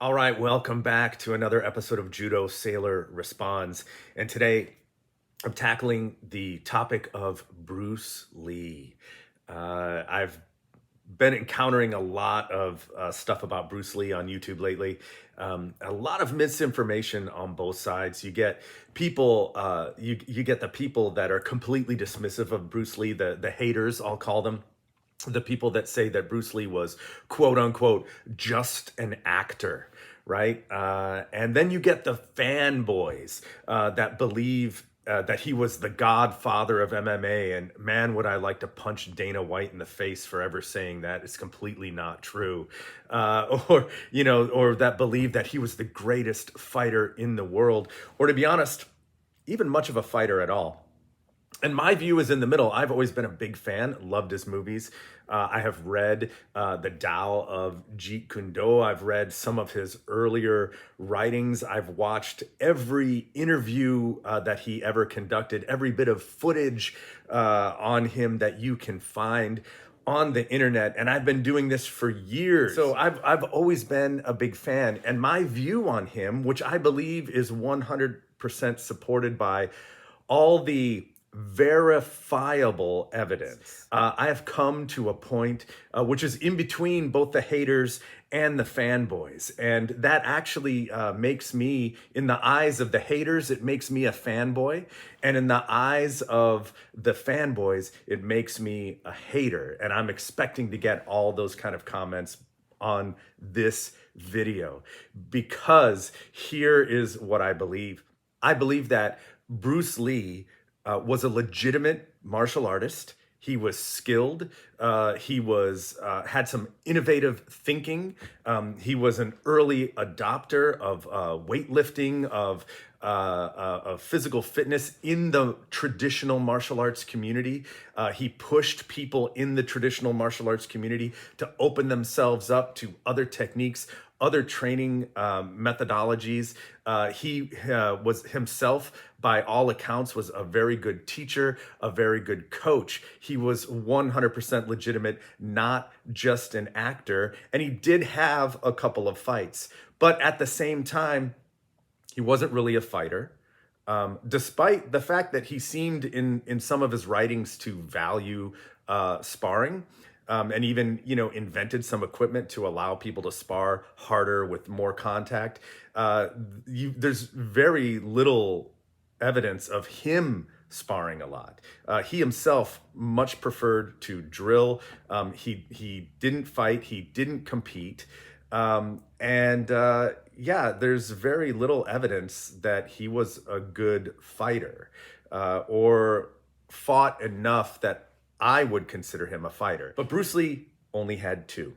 All right, welcome back to another episode of Judosailor Responds. And today I'm tackling the topic of Bruce Lee. I've been encountering a lot of stuff about Bruce Lee on YouTube lately. A lot of misinformation on both sides. You get people, you get the people that are completely dismissive of Bruce Lee, the haters, I'll call them, the people that say that Bruce Lee was quote unquote just an actor, right? And then you get the fanboys that believe that he was the godfather of MMA. And man, would I like to punch Dana White in the face for ever saying that. It's completely not true. Or that believe that he was the greatest fighter in the world, or to be honest, even much of a fighter at all. And my view is in the middle. I've always been a big fan, loved his movies. I have read The Tao of Jeet Kune Do. I've read some of his earlier writings. I've watched every interview that he ever conducted, every bit of footage on him that you can find on the internet, and I've been doing this for years. So I've always been a big fan, and my view on him, which I believe is 100% supported by all the verifiable evidence. I have come to a point which is in between both the haters and the fanboys. And that actually makes me, in the eyes of the haters, it makes me a fanboy. And in the eyes of the fanboys, it makes me a hater. And I'm expecting to get all those kind of comments on this video, because here is what I believe. I believe that Bruce Lee was a legitimate martial artist. He was skilled. He was had some innovative thinking. He was an early adopter of weightlifting, of physical fitness in the traditional martial arts community. He pushed people in the traditional martial arts community to open themselves up to other techniques, other training methodologies. He was himself, by all accounts, was a very good teacher, a very good coach. He was 100% legitimate, not just an actor. And he did have a couple of fights. But at the same time, he wasn't really a fighter. Despite the fact that he seemed in some of his writings to value sparring, and even invented some equipment to allow people to spar harder with more contact. There's very little evidence of him sparring a lot. He himself much preferred to drill. He didn't fight. He didn't compete. Yeah, there's very little evidence that he was a good fighter or fought enough that I would consider him a fighter. But Bruce Lee only had two.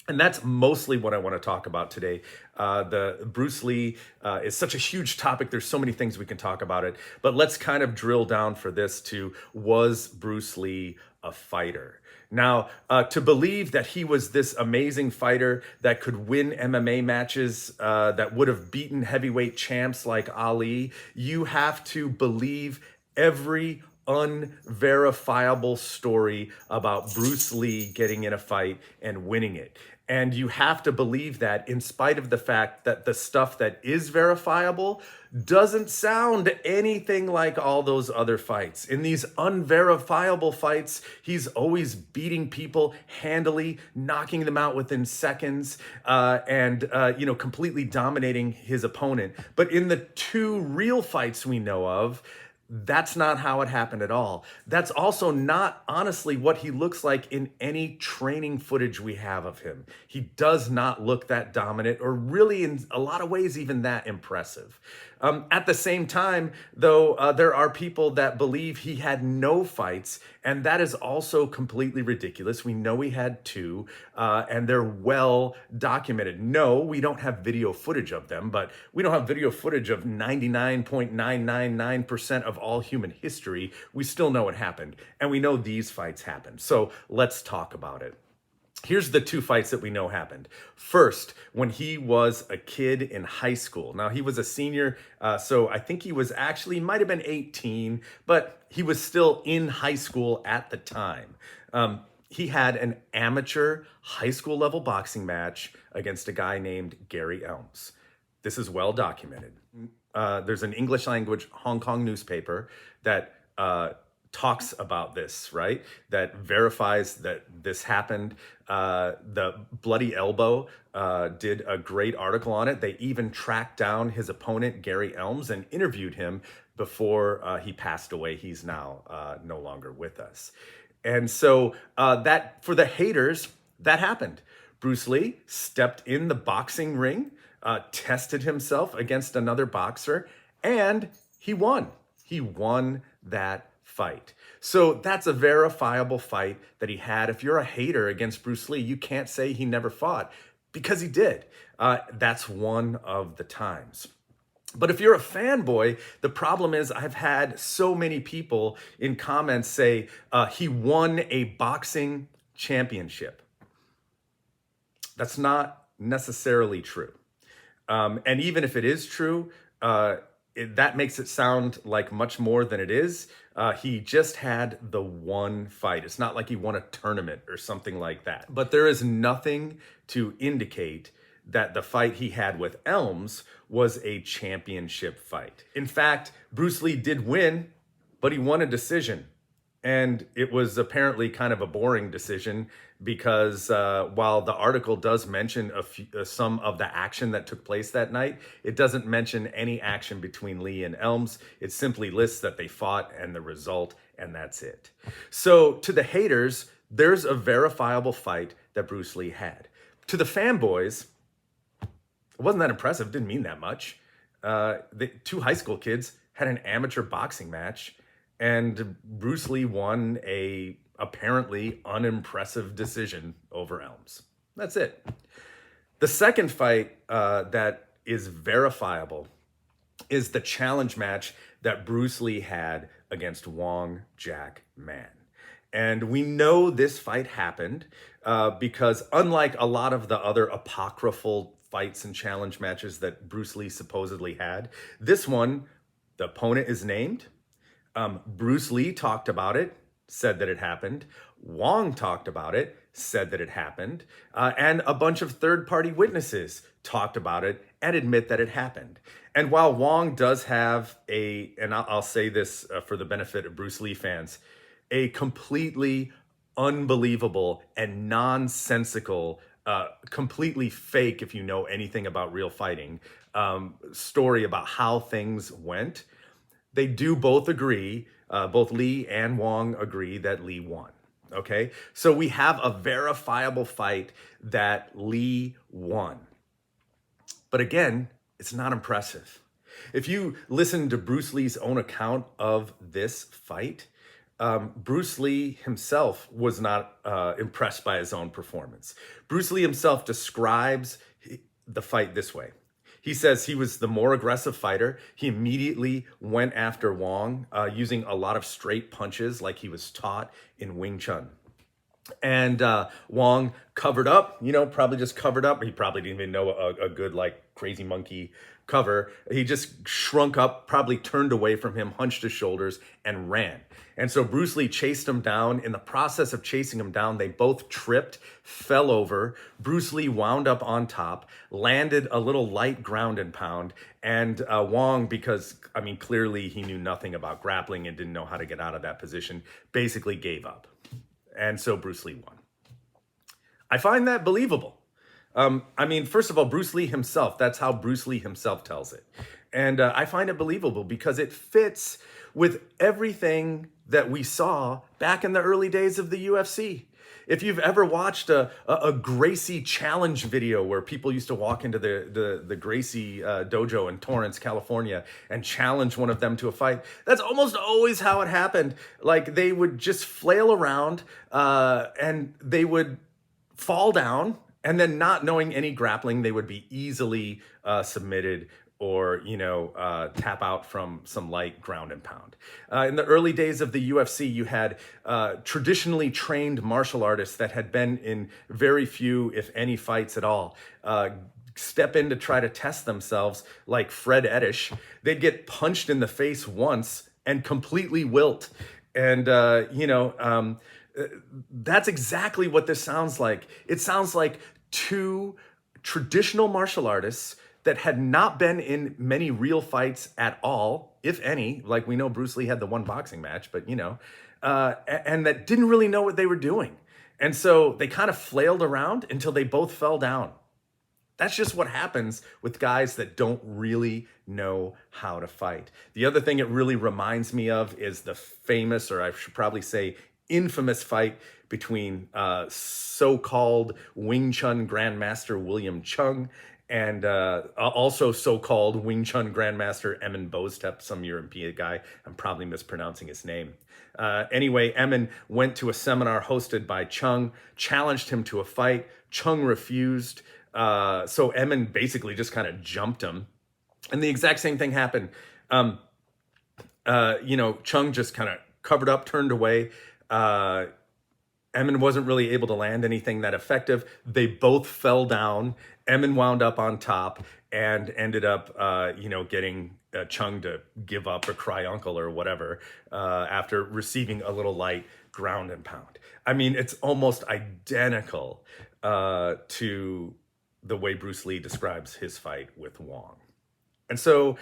And that's mostly what I want to talk about today. The Bruce Lee is such a huge topic. There's so many things we can talk about it. But let's kind of drill down for this to, was Bruce Lee a fighter? Now, to believe that he was this amazing fighter that could win MMA matches, that would have beaten heavyweight champs like Ali, you have to believe every unverifiable story about Bruce Lee getting in a fight and winning it. And you have to believe that in spite of the fact that the stuff that is verifiable doesn't sound anything like all those other fights. In these unverifiable fights, he's always beating people handily, knocking them out within seconds, and completely dominating his opponent. But in the two real fights we know of, that's not how it happened at all. That's also not, honestly, what he looks like in any training footage we have of him. He does not look that dominant, or really, in a lot of ways, even that impressive. At the same time, though, there are people that believe he had no fights, and that is also completely ridiculous. We know he had two, and they're well documented. No, we don't have video footage of them, but we don't have video footage of 99.999% of all human history. We still know it happened, and we know these fights happened. So let's talk about it. Here's the two fights that we know happened. First, when he was a kid in high school. Now, he was a senior, so I think he was actually, might have been 18, but he was still in high school at the time. he had an amateur high school level boxing match against a guy named Gary Elms. This is well documented. There's an English language Hong Kong newspaper that talks about this, right? That verifies that this happened. The Bloody Elbow did a great article on it. They even tracked down his opponent, Gary Elms, and interviewed him before he passed away. He's now no longer with us. And so that, for the haters, that happened. Bruce Lee stepped in the boxing ring, tested himself against another boxer, and he won. He won that fight. So that's a verifiable fight that he had. If you're a hater against Bruce Lee, you can't say he never fought, because he did. That's one of the times. But if you're a fanboy, the problem is I've had so many people in comments say he won a boxing championship. That's not necessarily true. And even if it is true, that makes it sound like much more than it is. He just had the one fight. It's not like he won a tournament or something like that. But there is nothing to indicate that the fight he had with Elms was a championship fight. In fact, Bruce Lee did win, but he won a decision. And it was apparently kind of a boring decision, because while the article does mention some of the action that took place that night, it doesn't mention any action between Lee and Elms. It simply lists that they fought and the result, and that's it. So to the haters, there's a verifiable fight that Bruce Lee had. To the fanboys, it wasn't that impressive, didn't mean that much. The two high school kids had an amateur boxing match, and Bruce Lee won a apparently unimpressive decision over Elms. That's it. The second fight that is verifiable is the challenge match that Bruce Lee had against Wong Jackman. And we know this fight happened because, unlike a lot of the other apocryphal fights and challenge matches that Bruce Lee supposedly had, this one, the opponent is named. Bruce Lee talked about it, said that it happened. Wong talked about it, said that it happened. And a bunch of third-party witnesses talked about it and admit that it happened. And while Wong does have and I'll say this for the benefit of Bruce Lee fans, a completely unbelievable and nonsensical, completely fake, if you know anything about real fighting, story about how things went, they do both agree, both Lee and Wong agree that Lee won. Okay, so we have a verifiable fight that Lee won. But again, it's not impressive. If you listen to Bruce Lee's own account of this fight, Bruce Lee himself was not impressed by his own performance. Bruce Lee himself describes the fight this way. He says he was the more aggressive fighter. He immediately went after Wong using a lot of straight punches like he was taught in Wing Chun. And Wong covered up, probably just covered up. He probably didn't even know a good, like, crazy monkey cover. He just shrunk up, probably turned away from him, hunched his shoulders, and ran. And so Bruce Lee chased him down. In the process of chasing him down, they both tripped, fell over. Bruce Lee wound up on top, landed a little light ground and pound, and Wong, because, clearly he knew nothing about grappling and didn't know how to get out of that position, basically gave up. And so Bruce Lee won. I find that believable. First of all, Bruce Lee himself, that's how Bruce Lee himself tells it. And I find it believable because it fits with everything that we saw back in the early days of the UFC. If you've ever watched a Gracie challenge video where people used to walk into the Gracie dojo in Torrance, California, and challenge one of them to a fight, that's almost always how it happened. Like, they would just flail around and they would fall down, and then, not knowing any grappling, they would be easily submitted or, tap out from some light ground and pound. In the early days of the UFC, you had traditionally trained martial artists that had been in very few, if any, fights at all, step in to try to test themselves, like Fred Edish. They'd get punched in the face once and completely wilt. And, That's exactly what this sounds like. It sounds like two traditional martial artists that had not been in many real fights at all, if any. Like we know Bruce Lee had the one boxing match, but and that didn't really know what they were doing. And so they kind of flailed around until they both fell down. That's just what happens with guys that don't really know how to fight. The other thing it really reminds me of is the famous, or I should probably say infamous, fight between so-called Wing Chun Grandmaster William Chung and also so-called Wing Chun Grandmaster Emin Bostep, some European guy. I'm probably mispronouncing his name. Anyway, Emin went to a seminar hosted by Chung, challenged him to a fight. Chung refused. So Emin basically just kind of jumped him. And the exact same thing happened. Chung just kind of covered up, turned away. Emin wasn't really able to land anything that effective. They both fell down. Emin wound up on top and ended up, getting Chung to give up or cry uncle or whatever after receiving a little light ground and pound. I mean, it's almost identical to the way Bruce Lee describes his fight with Wong. And so,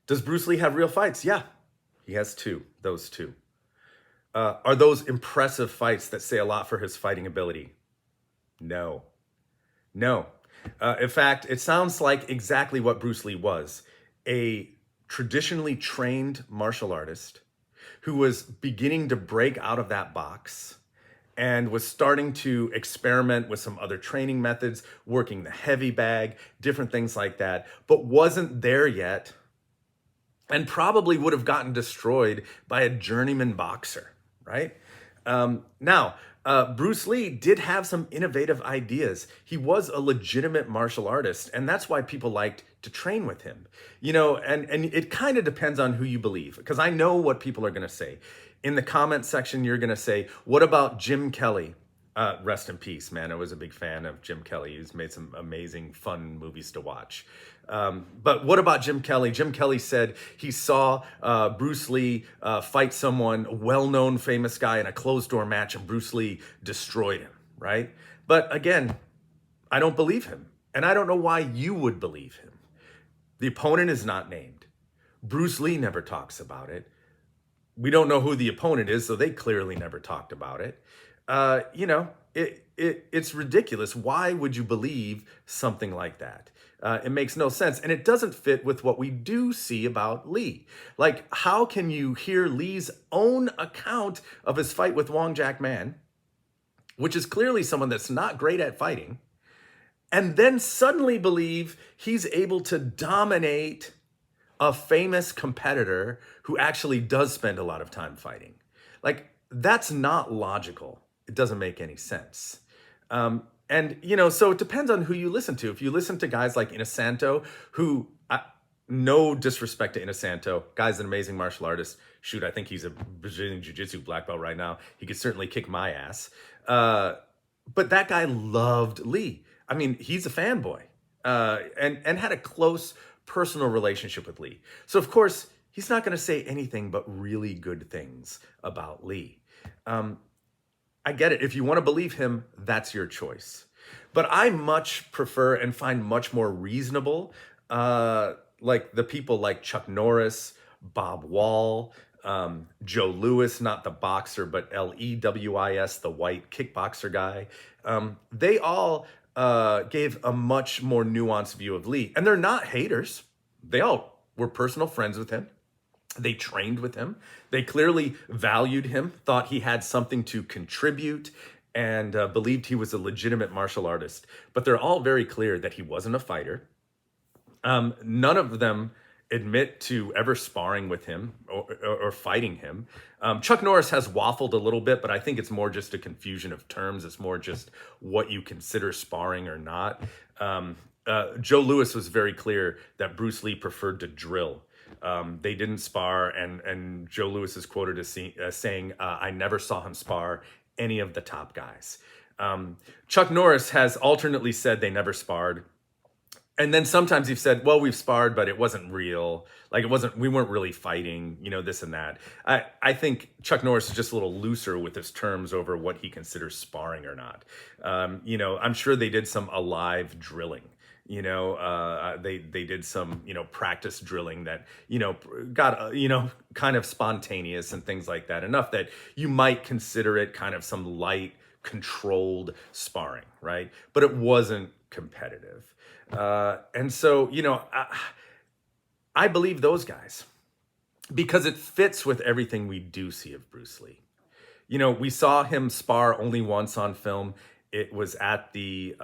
does Bruce Lee have real fights? Yeah, he has those two. Are those impressive fights that say a lot for his fighting ability? No. In fact, it sounds like exactly what Bruce Lee was. A traditionally trained martial artist who was beginning to break out of that box and was starting to experiment with some other training methods, working the heavy bag, different things like that, but wasn't there yet and probably would have gotten destroyed by a journeyman boxer, right? Bruce Lee did have some innovative ideas. He was a legitimate martial artist, and that's why people liked to train with him. And it kind of depends on who you believe, because I know what people are going to say. In the comment section, you're going to say, what about Jim Kelly? Rest in peace, man. I was a big fan of Jim Kelly. He's made some amazing, fun movies to watch. But what about Jim Kelly? Jim Kelly said he saw Bruce Lee fight someone, a well-known famous guy, in a closed-door match, and Bruce Lee destroyed him, right? But again, I don't believe him. And I don't know why you would believe him. The opponent is not named. Bruce Lee never talks about it. We don't know who the opponent is, so they clearly never talked about it. It's ridiculous. Why would you believe something like that? It makes no sense, and it doesn't fit with what we do see about Lee. Like, how can you hear Lee's own account of his fight with Wong Jackman, which is clearly someone that's not great at fighting, and then suddenly believe he's able to dominate a famous competitor who actually does spend a lot of time fighting? Like, that's not logical. It doesn't make any sense. So it depends on who you listen to. If you listen to guys like Inosanto, who, no disrespect to Inosanto, guy's an amazing martial artist. Shoot, I think he's a Brazilian Jiu-Jitsu black belt right now. He could certainly kick my ass. But that guy loved Lee. I mean, he's a fanboy and had a close personal relationship with Lee. So, of course, he's not going to say anything but really good things about Lee. I get it. If you want to believe him, that's your choice. But I much prefer and find much more reasonable, like the people like Chuck Norris, Bob Wall, Joe Louis, not the boxer, but Lewis, the white kickboxer guy. They all gave a much more nuanced view of Lee. And they're not haters. They all were personal friends with him. They trained with him. They clearly valued him, thought he had something to contribute, and believed he was a legitimate martial artist. But they're all very clear that he wasn't a fighter. None of them admit to ever sparring with him or fighting him. Chuck Norris has waffled a little bit, but I think it's more just a confusion of terms. It's more just what you consider sparring or not. Joe Louis was very clear that Bruce Lee preferred to drill. They didn't spar, and Joe Louis is quoted as saying, I never saw him spar any of the top guys. Chuck Norris has alternately said they never sparred. And then sometimes you've said, well, we've sparred, but it wasn't real. Like, we weren't really fighting, this and that. I think Chuck Norris is just a little looser with his terms over what he considers sparring or not. I'm sure they did some alive drilling. They did some, practice drilling that, got, kind of spontaneous and things like that. Enough that you might consider it kind of some light, controlled sparring, right? But it wasn't competitive. And so, I believe those guys because it fits with everything we do see of Bruce Lee. We saw him spar only once on film. It was at the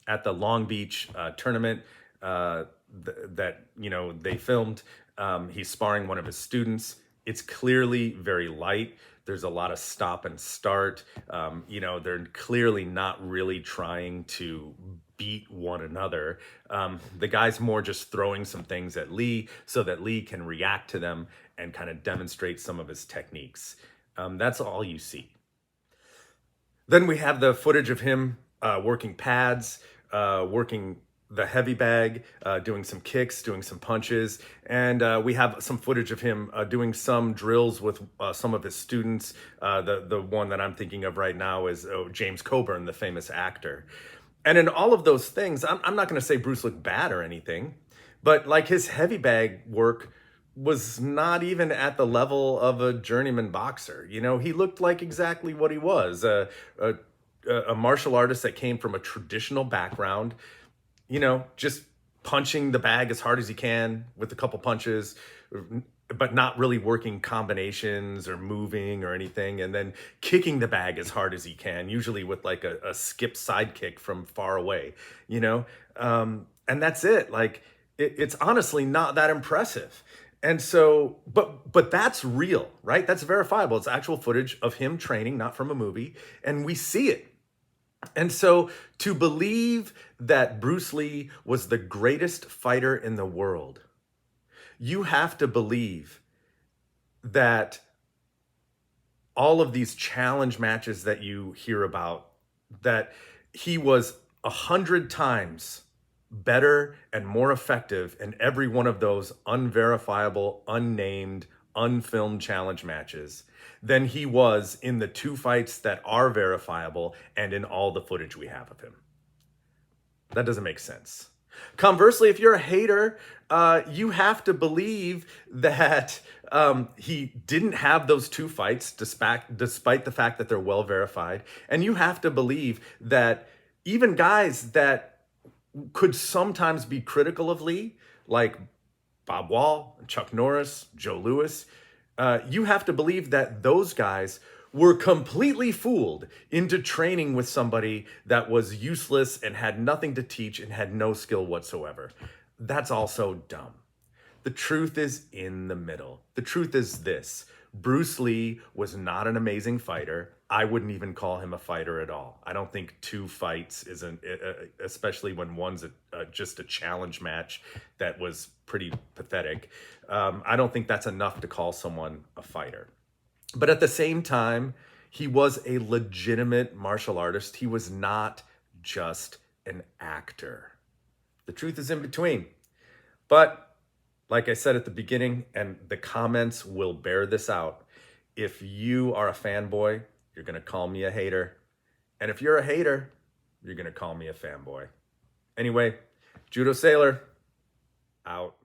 Long Beach tournament that they filmed. He's sparring one of his students. It's clearly very light. There's a lot of stop and start. They're clearly not really trying to beat one another. The guy's more just throwing some things at Lee so that Lee can react to them and kind of demonstrate some of his techniques. That's all you see. Then we have the footage of him working pads, working the heavy bag, doing some kicks, doing some punches. And we have some footage of him doing some drills with some of his students. The one that I'm thinking of right now is James Coburn, the famous actor. And in all of those things, I'm not going to say Bruce looked bad or anything, but like his heavy bag work was not even at the level of a journeyman boxer. He looked like exactly what he was, a martial artist that came from a traditional background, just punching the bag as hard as he can with a couple punches, but not really working combinations or moving or anything, and then kicking the bag as hard as he can, usually with like a skip side kick from far away, and that's it. Like, it's honestly not that impressive. And so, but that's real, right? That's verifiable. It's actual footage of him training, not from a movie, and we see it. And so to believe that Bruce Lee was the greatest fighter in the world, you have to believe that all of these challenge matches that you hear about, that he was 100 times better and more effective in every one of those unverifiable, unnamed, unfilmed challenge matches than he was in the 2 fights that are verifiable and in all the footage we have of him. That doesn't make sense. Conversely, if you're a hater, you have to believe that he didn't have those 2 fights despite the fact that they're well verified. And you have to believe that even guys that could sometimes be critical of Lee, like Bob Wall, Chuck Norris, Joe Louis, you have to believe that those guys were completely fooled into training with somebody that was useless and had nothing to teach and had no skill whatsoever. That's also dumb. The truth is in the middle. The truth is this: Bruce Lee was not an amazing fighter. I wouldn't even call him a fighter at all. I don't think 2 fights isn't, especially when one's just a challenge match that was pretty pathetic. I don't think that's enough to call someone a fighter. But at the same time, he was a legitimate martial artist. He was not just an actor. The truth is in between. But like I said at the beginning, and the comments will bear this out, if you are a fanboy, you're going to call me a hater. And if you're a hater, you're going to call me a fanboy. Anyway, Judosailor, out.